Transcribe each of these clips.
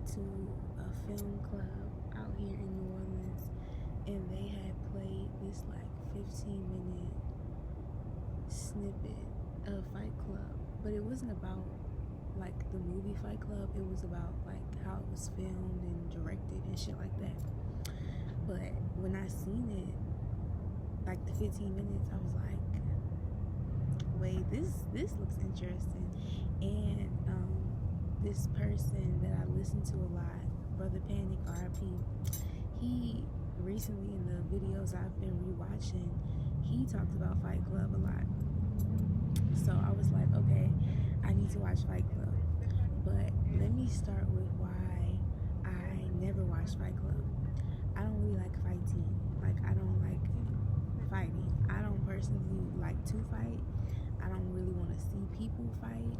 to a film club out here in New Orleans, and they had played this like 15-minute snippet of Fight Club, but it wasn't about like the movie Fight Club. It was about like how it was filmed and directed and shit like that. But when I seen it, like the 15 minutes, I was like, wait, this looks interesting. And this person that I listen to a lot, Brother Panic, RIP, he recently in the videos I've been rewatching, he talks about Fight Club a lot. So I was like, okay, I need to watch Fight Club. But let me start with why I never watched Fight Club. I don't really like fighting. Like, I don't like fighting. I don't personally like to fight. I don't really want to see people fight.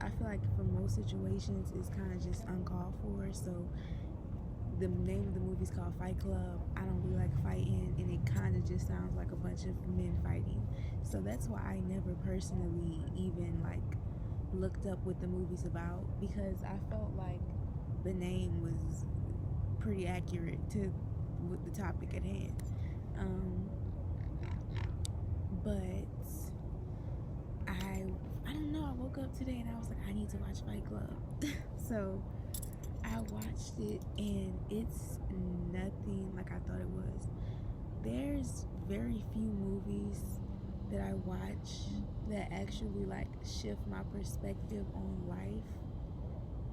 I feel like for most situations it's kind of just uncalled for. So the name of the movie is called Fight Club. I don't really like fighting, and it kind of just sounds like a bunch of men fighting. So that's why I never personally even like looked up what the movie's about, because I felt like the name was pretty accurate to with the topic at hand. But I don't know. I woke up today and I was like, I need to watch Fight Club. So I watched it, and it's nothing like I thought it was. There's very few movies that I watch that actually like shift my perspective on life,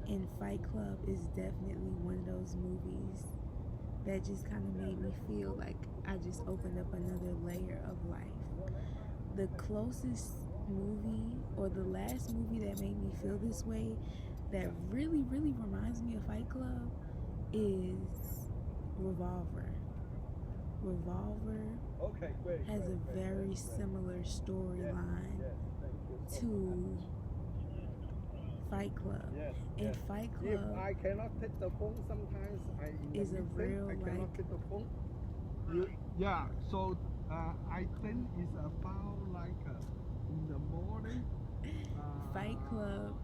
and Fight Club is definitely one of those movies that just kind of made me feel like I just opened up another layer of life. The closest movie, or the last movie that made me feel this way, that really, really reminds me of Fight Club is Revolver. Revolver has a very similar storyline to Fight Club. And Fight Club If I cannot take the phone, sometimes is a real I cannot like take the phone. Yeah, so I think it's about like in the morning. Fight Club,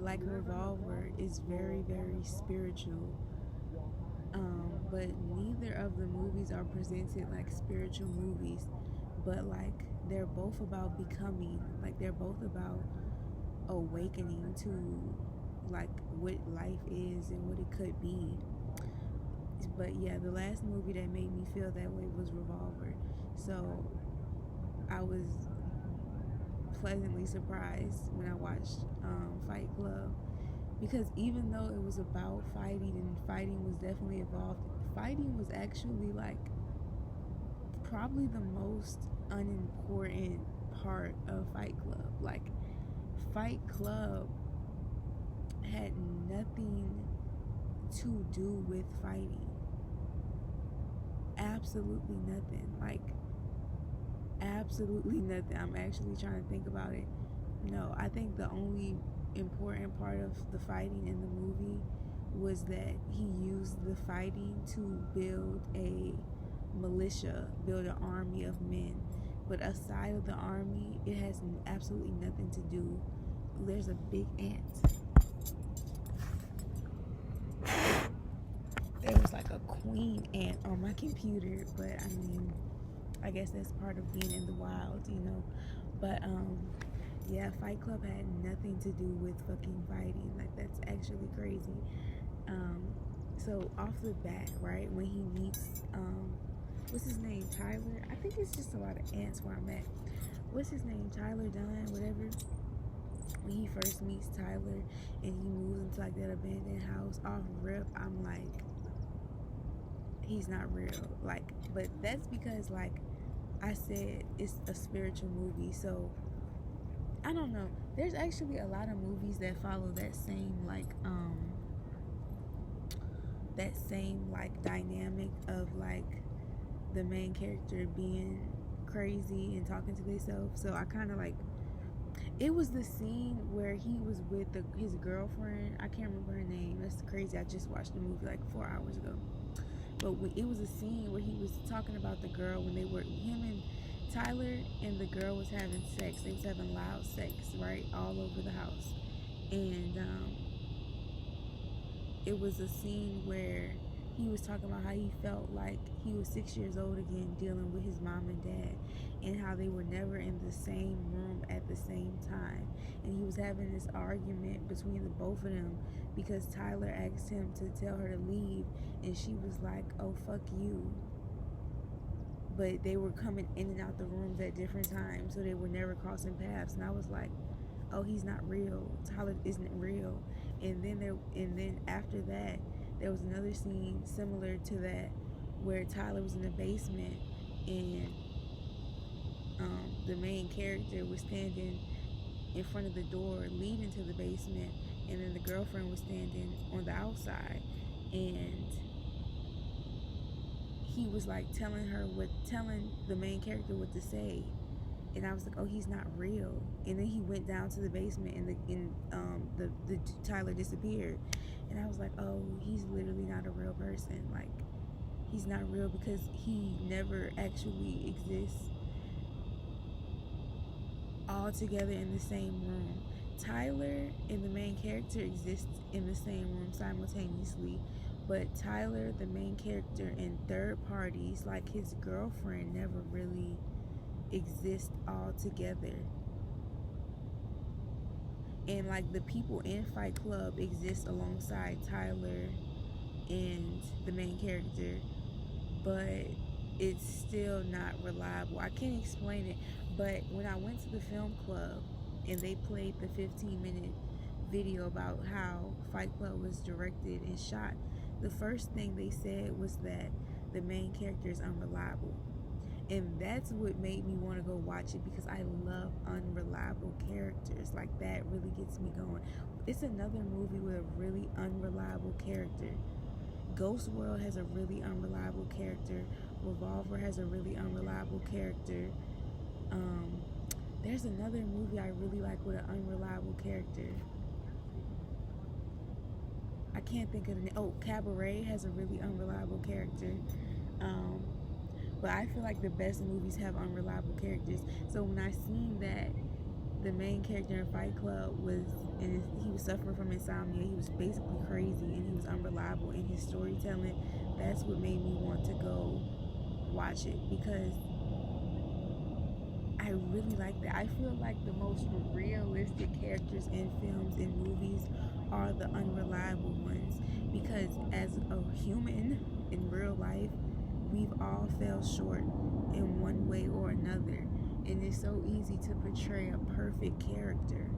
like Revolver, is very, very spiritual. But neither of the movies are presented like spiritual movies, but like they're both about becoming, like they're both about awakening to like what life is and what it could be. But yeah, the last movie that made me feel that way was Revolver. So I was pleasantly surprised when I watched Fight Club, because even though it was about fighting and fighting was definitely involved, fighting was actually like probably the most unimportant part of Fight Club. Like, Fight Club had nothing to do with fighting. Absolutely nothing. Like, absolutely nothing. I'm actually trying to think about it. No, I think the only important part of the fighting in the movie was that he used the fighting to build a militia, build an army of men. But aside of the army, it has absolutely nothing to do. There's a big ant. There was like a queen ant on my computer, but I mean, I guess that's part of being in the wild, you know. But yeah, Fight Club had nothing to do with fucking fighting. Like, that's actually crazy. So off the bat, right, when he meets what's his name, Tyler? I think it's just a lot of ants where I'm at. What's his name, Tyler Dunn, whatever. When he first meets Tyler and he moves into like that abandoned house, off rip, I'm like, he's not real. Like, but that's because, like I said, it's a spiritual movie. So I don't know. There's actually a lot of movies that follow that same dynamic of like the main character being crazy and talking to themselves. So I kind of like, it was the scene where he was with his girlfriend. I can't remember her name. That's crazy. I just watched the movie like 4 hours ago. But it was a scene where he was talking about the girl when him and Tyler and the girl was having sex. They was having loud sex, right, all over the house. And it was a scene where he was talking about how he felt like he was 6 years old again, dealing with his mom and dad, and how they were never in the same room at the same time. And he was having this argument between the both of them because Tyler asked him to tell her to leave, and she was like, "Oh, fuck you." But they were coming in and out the rooms at different times, so they were never crossing paths. And I was like, "Oh, he's not real. Tyler isn't real." And then after that, there was another scene similar to that where Tyler was in the basement, and the main character was standing in front of the door leading to the basement, and then the girlfriend was standing on the outside, and he was like telling the main character what to say. And I was like, "Oh, he's not real." And then he went down to the basement, and the Tyler disappeared. And I was like, "Oh, he's literally not a real person. Like, he's not real because he never actually exists all together in the same room." Tyler and the main character exist in the same room simultaneously, but Tyler, the main character, and third parties like his girlfriend never really exist all together. And like the people in Fight Club exist alongside Tyler and the main character, but it's still not reliable. I can't explain it, but when I went to the film club and they played the 15-minute video about how Fight Club was directed and shot, the first thing they said was that the main character is unreliable. And that's what made me want to go watch it, because I love unreliable characters. Like, that really gets me going. It's another movie with a really unreliable character. Ghost World has a really unreliable character. Revolver has a really unreliable character. There's another movie I really like with an unreliable character. I can't think of the name. Oh, Cabaret has a really unreliable character. But I feel like the best movies have unreliable characters. So when I seen that the main character in Fight Club he was suffering from insomnia, he was basically crazy, and he was unreliable in his storytelling, that's what made me want to go watch it, because I really like that. I feel like the most realistic characters in films and movies are the unreliable ones, because as a human in real life, we've all fell short in one way or another, and it's so easy to portray a perfect character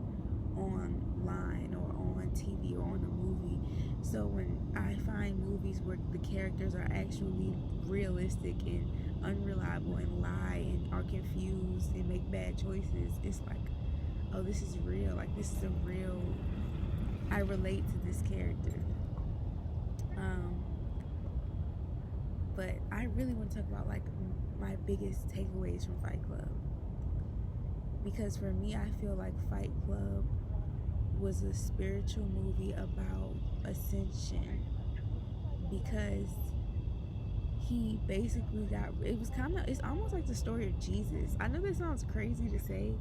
online or on TV or on a movie. So when I find movies where the characters are actually realistic and unreliable and lie and are confused and make bad choices, it's like, oh, this is real. Like, this is I relate to this character. But I really want to talk about like my biggest takeaways from Fight Club, because for me, I feel like Fight Club was a spiritual movie about ascension, because he basically it's almost like the story of Jesus. I know this sounds crazy to say,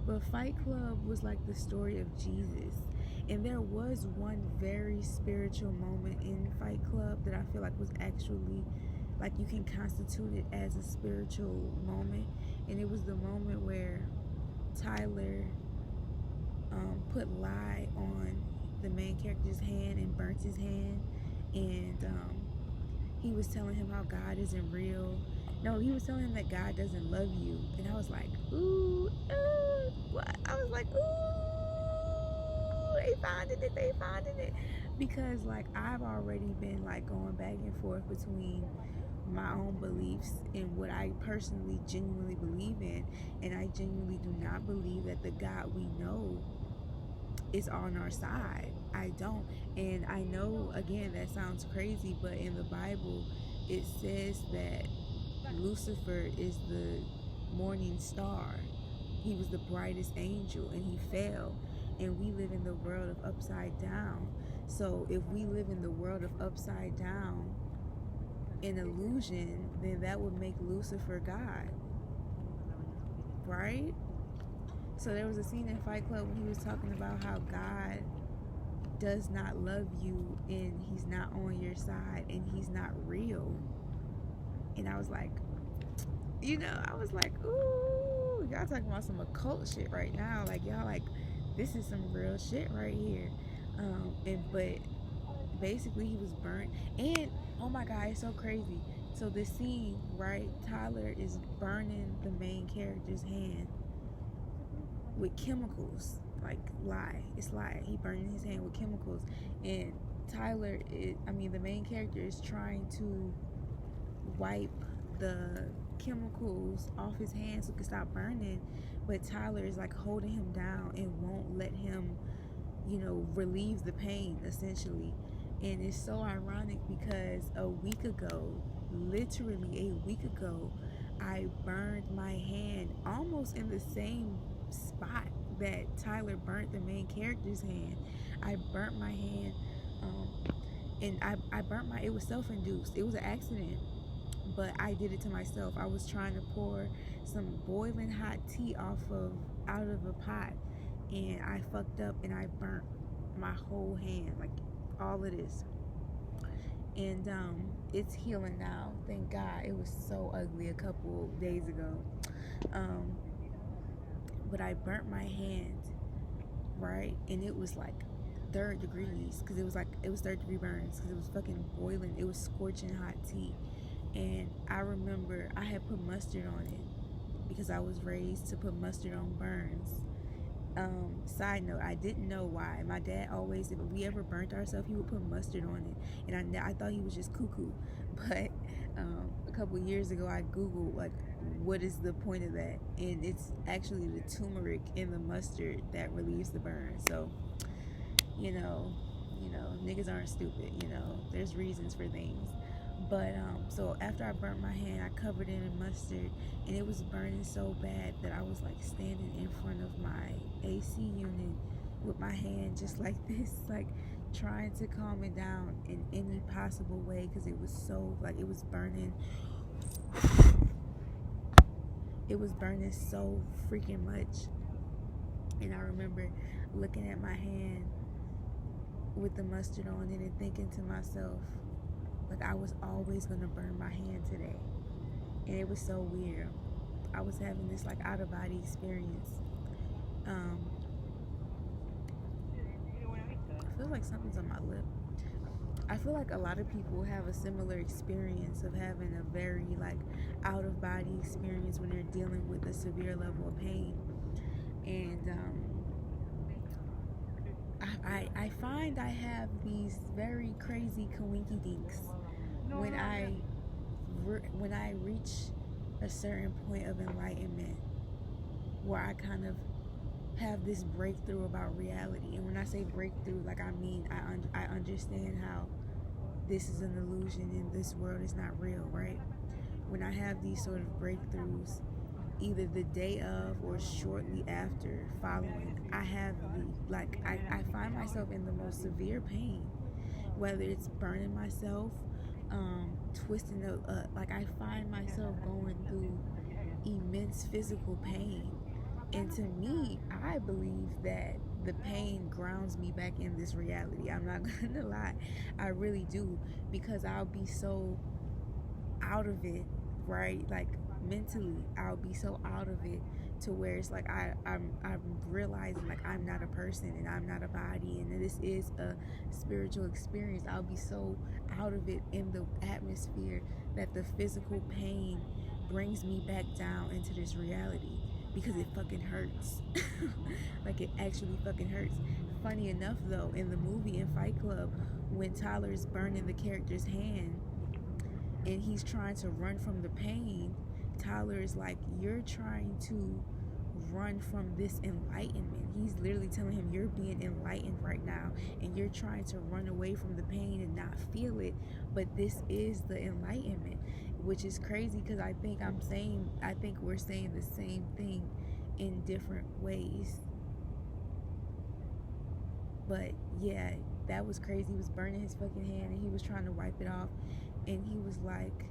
but Fight Club was like the story of Jesus. And there was one very spiritual moment in Fight Club that I feel like was actually, like, you can constitute it as a spiritual moment. And it was the moment where Tyler put lye on the main character's hand and burnt his hand, and he was telling him how God isn't real. No, he was telling him that God doesn't love you. And I was like, ooh, what? I was like, ooh, they finding it. Because, like, I've already been, like, going back and forth between my own beliefs and what I personally genuinely believe in. And I genuinely do not believe that the God we know is on our side. I don't. And I know, again, that sounds crazy, but in the Bible, it says that Lucifer is the morning star. He was the brightest angel, and he fell. And we live in the world of upside down. So if we live in the world of upside down, an illusion, then that would make Lucifer God, right? So there was a scene in Fight Club when he was talking about how God does not love you, and he's not on your side, and he's not real. And I was like, I was like, ooh, y'all talking about some occult shit right now. Like, y'all, like, this is some real shit right here. But basically, he was burnt. And, oh my God, it's so crazy. So, the scene, right? Tyler is burning the main character's hand with chemicals. Like, it's lie. He burning his hand with chemicals. And the main character is trying to wipe the chemicals off his hands so he can stop burning, but Tyler is like holding him down and won't let him, relieve the pain essentially. And it's so ironic because literally a week ago, I burned my hand almost in the same spot that Tyler burnt the main character's hand. I burnt my hand, and I burnt it was self-induced. It was an accident, but I did it to myself. I was trying to pour some boiling hot tea out of a pot, and I fucked up and I burnt my whole hand, like all of this. And it's healing now, thank God. It was so ugly a couple days ago. But I burnt my hand, right? And it was like third degrees, because it was third degree burns, because it was fucking boiling. It was scorching hot tea. And I remember I had put mustard on it because I was raised to put mustard on burns. Side note, I didn't know why. My dad always, if we ever burnt ourselves, he would put mustard on it. And I thought he was just cuckoo. But a couple years ago, I Googled, like, what is the point of that? And it's actually the turmeric in the mustard that relieves the burn. So, niggas aren't stupid, there's reasons for things. But so after I burnt my hand, I covered it in mustard, and it was burning so bad that I was like standing in front of my AC unit with my hand just like this, like trying to calm it down in any possible way, because it was so, like, it was burning so freaking much. And I remember looking at my hand with the mustard on it and thinking to myself, like, I was always gonna burn my hand today. And it was so weird. I was having this like out of body experience. I feel like something's on my lip. I feel like a lot of people have a similar experience of having a very like out of body experience when they're dealing with a severe level of pain. And I find I have these very crazy coinky dinks when I reach a certain point of enlightenment where I kind of have this breakthrough about reality. And when I say breakthrough, like, I mean I understand how this is an illusion and this world is not real, right? When I have these sort of breakthroughs, either the day of or shortly after following, I find myself in the most severe pain, whether it's burning myself, twisting up, like, I find myself going through immense physical pain. And to me, I believe that the pain grounds me back in this reality. I'm not gonna lie, I really do, because I'll be so out of it, right? Like, mentally, I'll be so out of it to where it's like I'm realizing, like, I'm not a person and I'm not a body, and this is a spiritual experience. I'll be so out of it in the atmosphere that the physical pain brings me back down into this reality, because it fucking hurts. Like, it actually fucking hurts. Funny enough, though, in the movie, in Fight Club, when Tyler's burning the character's hand and he's trying to run from the pain, Tyler is like, you're trying to run from this enlightenment. He's literally telling him, you're being enlightened right now, and you're trying to run away from the pain and not feel it, but this is the enlightenment. Which is crazy, because I think we're saying the same thing in different ways. But yeah, that was crazy. He was burning his fucking hand and he was trying to wipe it off, and he was like,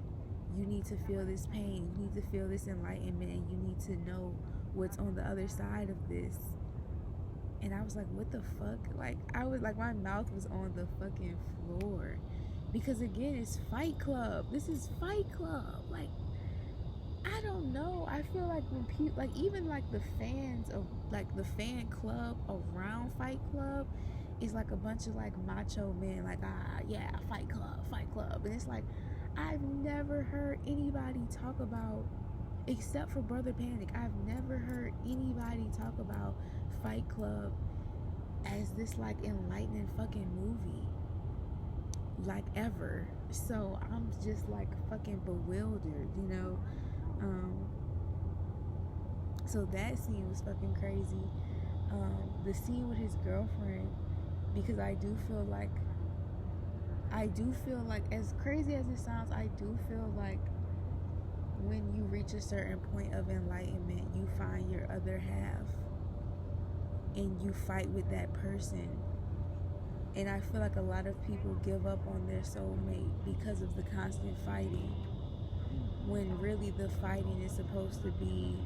you need to feel this pain, you need to feel this enlightenment, and you need to know what's on the other side of this. And I was like, what the fuck? Like, I was like, my mouth was on the fucking floor. Because again, it's Fight Club. This is Fight Club. Like, I don't know. I feel like when people, like, even like the fans of, like, the fan club around Fight Club is like a bunch of like macho men, like, yeah, Fight Club, Fight Club. And it's like, I've never heard anybody talk about, except for Brother Panic, I've never heard anybody talk about Fight Club as this like enlightening fucking movie, like, ever. So I'm just like fucking bewildered, you know. So that scene was fucking crazy. The scene with his girlfriend, because I do feel like, as crazy as it sounds, I do feel like when you reach a certain point of enlightenment, you find your other half and you fight with that person. And I feel like a lot of people give up on their soulmate because of the constant fighting, when really the fighting is supposed to be,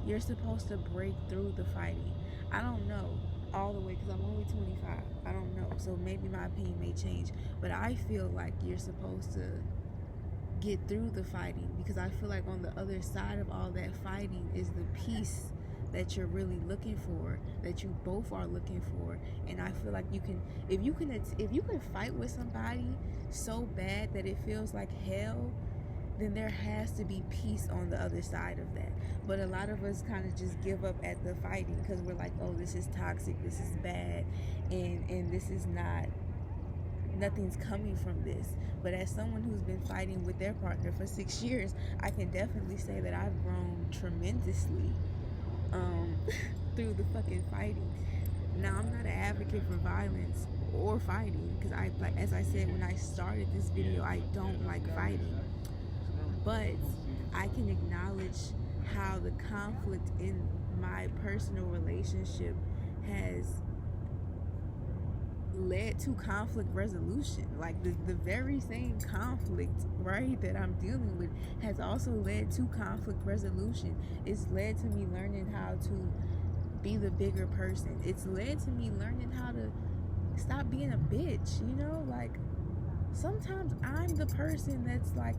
you're supposed to break through the fighting. I don't know all the way, because I'm only 25. I don't know, so maybe my opinion may change, but I feel like you're supposed to get through the fighting, because I feel like on the other side of all that fighting is the peace that you're really looking for, that you both are looking for. And I feel like you can, if you can fight with somebody so bad that it feels like hell, then there has to be peace on the other side of that. But a lot of us kind of just give up at the fighting because we're like, oh, this is toxic, this is bad, and this is not, nothing's coming from this. But as someone who's been fighting with their partner for 6 years, I can definitely say that I've grown tremendously through the fucking fighting. Now, I'm not an advocate for violence or fighting, because I, like, as I said when I started this video, I don't like fighting. But I can acknowledge how the conflict in my personal relationship has led to conflict resolution. Like, the very same conflict, right, that I'm dealing with has also led to conflict resolution. It's led to me learning how to be the bigger person. It's led to me learning how to stop being a bitch, you know? Like, sometimes I'm the person that's like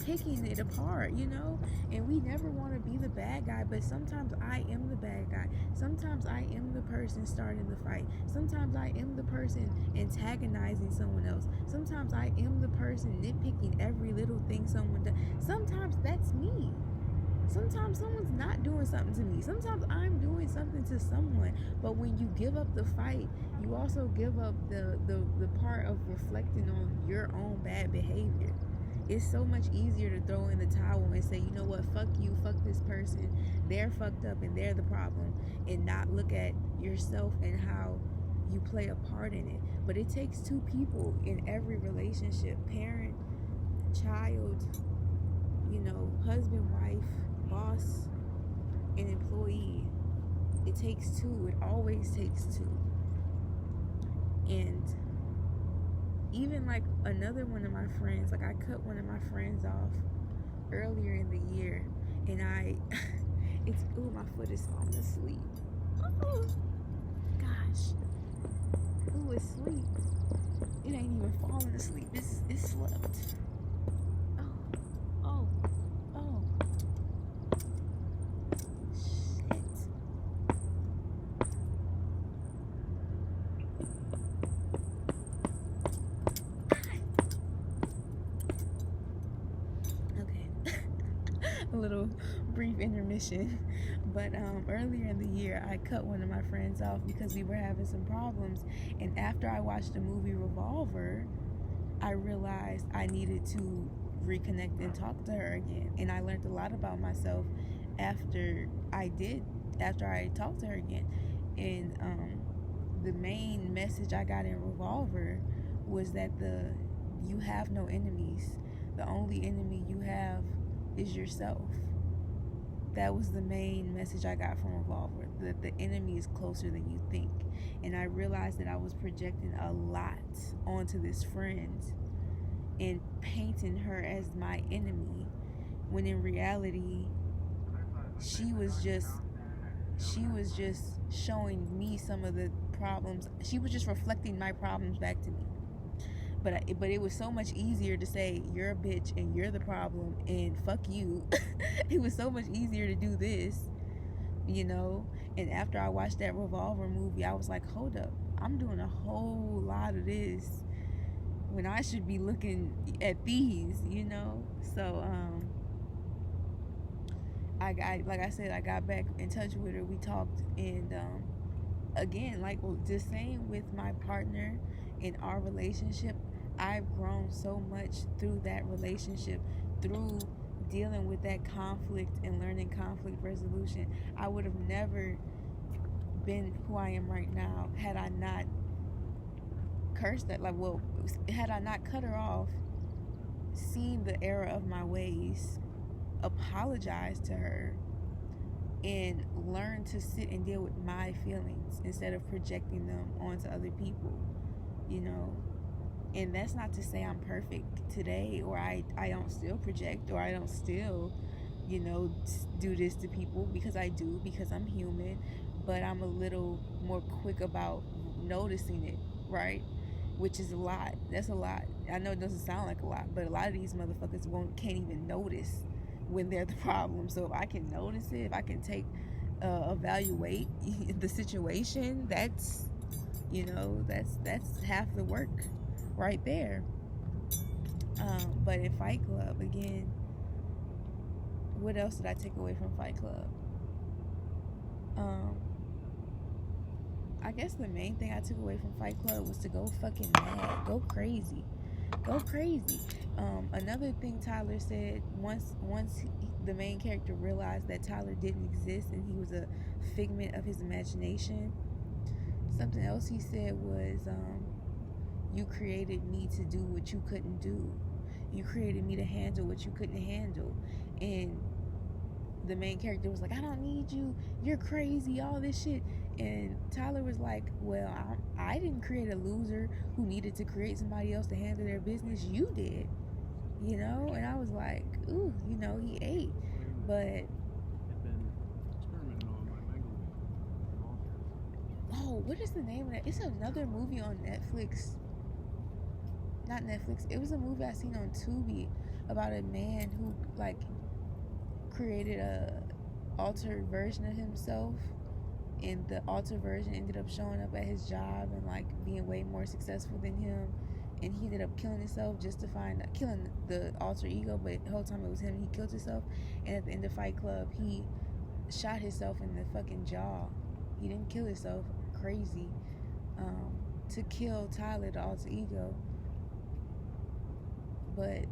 picking it apart, you know, and we never want to be the bad guy, but sometimes I am the bad guy. Sometimes I am the person starting the fight. Sometimes I am the person antagonizing someone else. Sometimes I am the person nitpicking every little thing someone does. Sometimes that's me. Sometimes someone's not doing something to me. Sometimes I'm doing something to someone. But when you give up the fight, you also give up the part of reflecting on your own bad behavior. It's so much easier to throw in the towel and say, you know what, fuck you, fuck this person, they're fucked up and they're the problem, and not look at yourself and how you play a part in it. But it takes two people in every relationship, parent, child, you know, husband, wife, boss, and employee. It takes two. It always takes two. And even like another one of my friends, like, I cut one of my friends off earlier in the year, and my foot is falling asleep. Oh gosh, it's asleep. It ain't even falling asleep. It slept. Oh. A little brief intermission. But earlier in the year, I cut one of my friends off because we were having some problems, and after I watched the movie Revolver, I realized I needed to reconnect and talk to her again. And I learned a lot about myself after I talked to her again. And the main message I got in Revolver was that you have no enemies. The only enemy you have is yourself. That was the main message I got from Revolver, that the enemy is closer than you think. And I realized that I was projecting a lot onto this friend and painting her as my enemy, when in reality she was just she was just showing me some of the problems. She was just reflecting my problems back to me. But it was so much easier to say you're a bitch and you're the problem and fuck you. It was so much easier to do this, you know. And after I watched that Revolver movie, I was like, hold up, I'm doing a whole lot of this when I should be looking at these, you know. So like I said, I got back in touch with her. We talked, and again, like the same with my partner in our relationship. I've grown so much through that relationship, through dealing with that conflict and learning conflict resolution. I would have never been who I am right now had I not cursed that. Like, well, had I not cut her off, seen the error of my ways, apologized to her, and learned to sit and deal with my feelings instead of projecting them onto other people, you know. And that's not to say I'm perfect today, or I don't still project, or I don't still, you know, do this to people, because I do, because I'm human. But I'm a little more quick about noticing it, right? Which is a lot. That's a lot. I know it doesn't sound like a lot, but a lot of these motherfuckers can't even notice when they're the problem. So if I can notice it, if I can evaluate the situation, that's, you know, that's half the work right there. But in Fight Club, again, what else did I take away from Fight Club? I guess the main thing I took away from Fight Club was to go fucking mad, go crazy. Another thing Tyler said, once the main character realized that Tyler didn't exist and he was a figment of his imagination, something else he said was, you created me to do what you couldn't do. You created me to handle what you couldn't handle. And the main character was like, I don't need you, you're crazy, all this shit. And Tyler was like, well, I didn't create a loser who needed to create somebody else to handle their business. You did, you know. And I was like, ooh, you know, he ate. But oh, what is the name of that? It's another movie on Netflix. Not Netflix. It was a movie I seen on Tubi about a man who like created a altered version of himself, and the altered version ended up showing up at his job and like being way more successful than him, and he ended up killing himself just to killing the alter ego, but the whole time it was him. He killed himself, and at the end of Fight Club, he shot himself in the fucking jaw. He didn't kill himself, crazy, to kill Tyler, the alter ego. But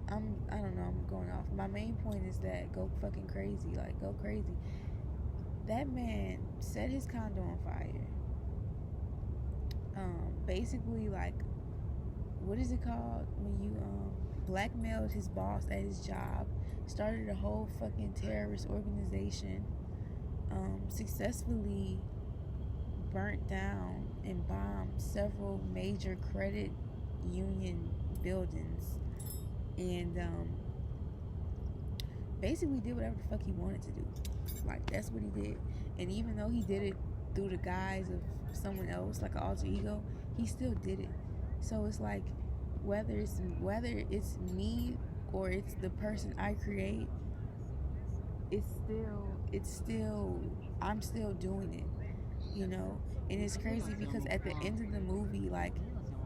I don't know, I'm going off. My main point is that go fucking crazy, like go crazy. That man set his condo on fire. Basically, like, what is it called when you blackmailed his boss at his job, started a whole fucking terrorist organization, successfully burnt down and bombed several major credit union buildings, and basically did whatever the fuck he wanted to do. Like, that's what he did. And even though he did it through the guise of someone else, like an alter ego, he still did it. So it's like, whether it's me or it's the person I create, it's still I'm still doing it, you know. And it's crazy because at the end of the movie, like,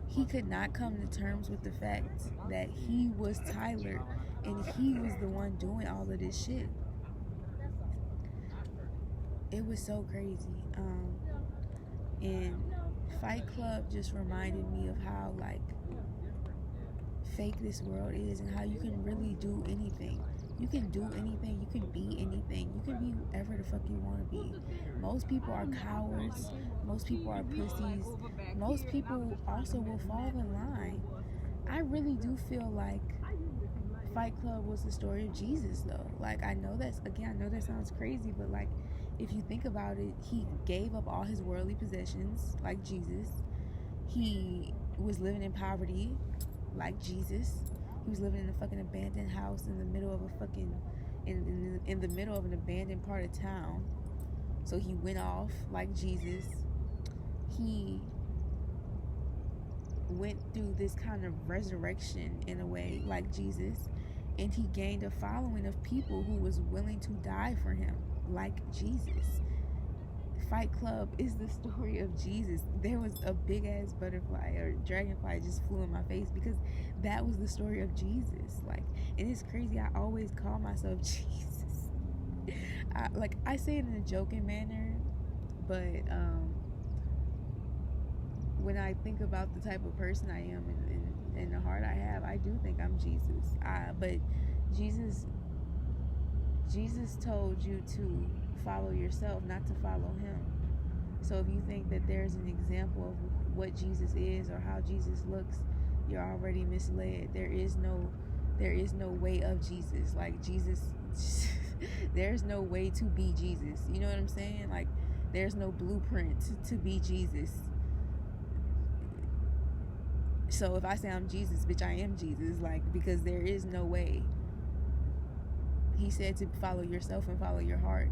he could not come to terms with the fact that he was Tyler and he was the one doing all of this shit. It was so crazy. And Fight Club just reminded me of how, like, fake this world is, and how you can really do anything. You can do anything. You can be anything. You can be whoever the fuck you want to be. Most people are cowards. Most people are pussies. Most people also will fall in line. I really do feel like Fight Club was the story of Jesus, though. Like, I know that sounds crazy, but, like, if you think about it, he gave up all his worldly possessions, like Jesus. He was living in poverty, like Jesus. He was living in a fucking abandoned house in the middle of a fucking in the middle of an abandoned part of town. So he went off like Jesus. He went through this kind of resurrection in a way like Jesus, and he gained a following of people who was willing to die for him like Jesus. Fight Club is the story of Jesus. There was a big ass butterfly or dragonfly just flew in my face because that was the story of Jesus. Like, and it's crazy. I always call myself Jesus. I say it in a joking manner, but when I think about the type of person I am and the heart I have, I do think I'm Jesus. But Jesus told you to follow yourself, not to follow him. So if you think that there's an example of what Jesus is or how Jesus looks, you're already misled. There is no way of Jesus. Like Jesus, there's no way to be Jesus. You know what I'm saying? Like there's no blueprint to be Jesus. So if I say I'm Jesus, bitch, I am Jesus. Like, because there is no way. He said to follow yourself and follow your heart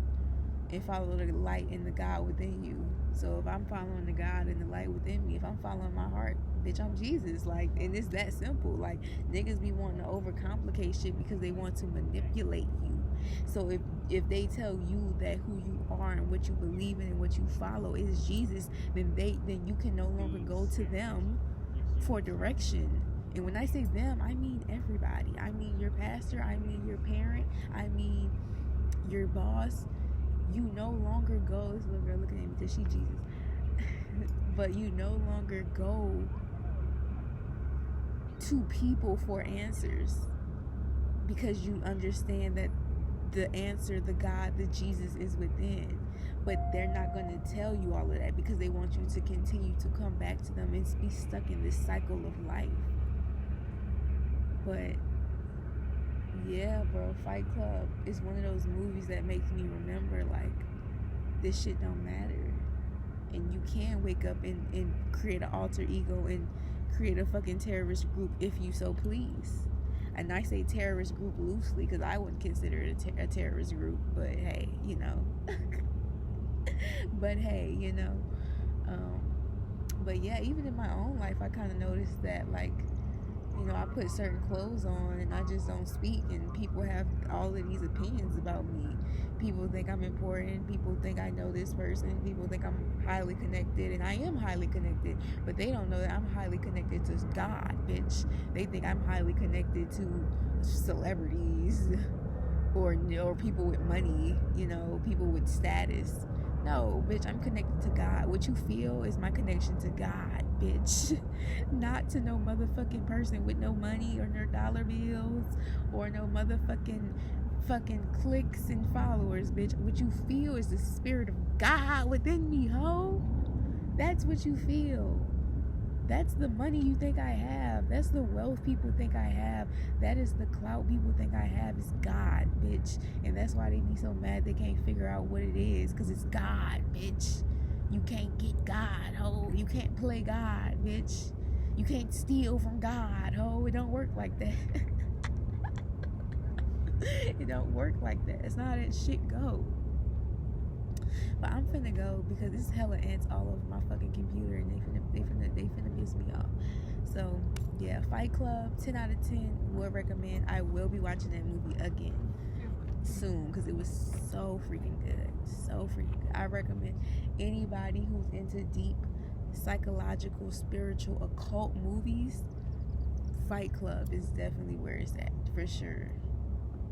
and follow the light and the God within you. So if I'm following the God and the light within me, if I'm following my heart, bitch, I'm Jesus. Like, and it's that simple. Like, niggas be wanting to overcomplicate shit because they want to manipulate you. So if they tell you that who you are and what you believe in and what you follow is Jesus, then you can no longer go to them for direction. And when I say them, I mean everybody. I mean your pastor, I mean your parent, I mean your boss. You no longer go, this little girl looking at me because she Jesus. But you no longer go to people for answers because you understand that the answer, the God, the Jesus is within. But they're not going to tell you all of that because they want you to continue to come back to them and be stuck in this cycle of life. But yeah, bro, Fight Club is one of those movies that makes me remember, like, this shit don't matter. And you can wake up and create an alter ego and create a fucking terrorist group if you so please. And I say terrorist group loosely because I wouldn't consider it a terrorist group. But hey, you know. But yeah, even in my own life, I kind of noticed that, like, you know, I put certain clothes on and I just don't speak, and people have all of these opinions about me. People think I'm important. People think I know this person. People think I'm highly connected, and I am highly connected, but they don't know that I'm highly connected to God, bitch. They think I'm highly connected to celebrities or people with money, you know, people with status. No, bitch, I'm connected to God. What you feel is my connection to God, bitch. Not to no motherfucking person with no money or no dollar bills or no motherfucking clicks and followers, bitch. What you feel is the spirit of God within me, ho. That's what you feel. That's the money you think I have. That's the wealth people think I have. That is the clout people think I have. Is God, bitch. And that's why they be so mad they can't figure out what it is. Because it's God, bitch. You can't get God, ho. You can't play God, bitch. You can't steal from God, ho. It don't work like that. It don't work like that. It's not how that shit go. But I'm finna go because this hella ants all over my fucking computer and they finna piss me off. So yeah, Fight Club, 10 out of 10 would recommend. I will be watching that movie again soon because it was so freaking good. So freaking good. I recommend anybody who's into deep psychological, spiritual, occult movies, Fight Club is definitely where it's at for sure.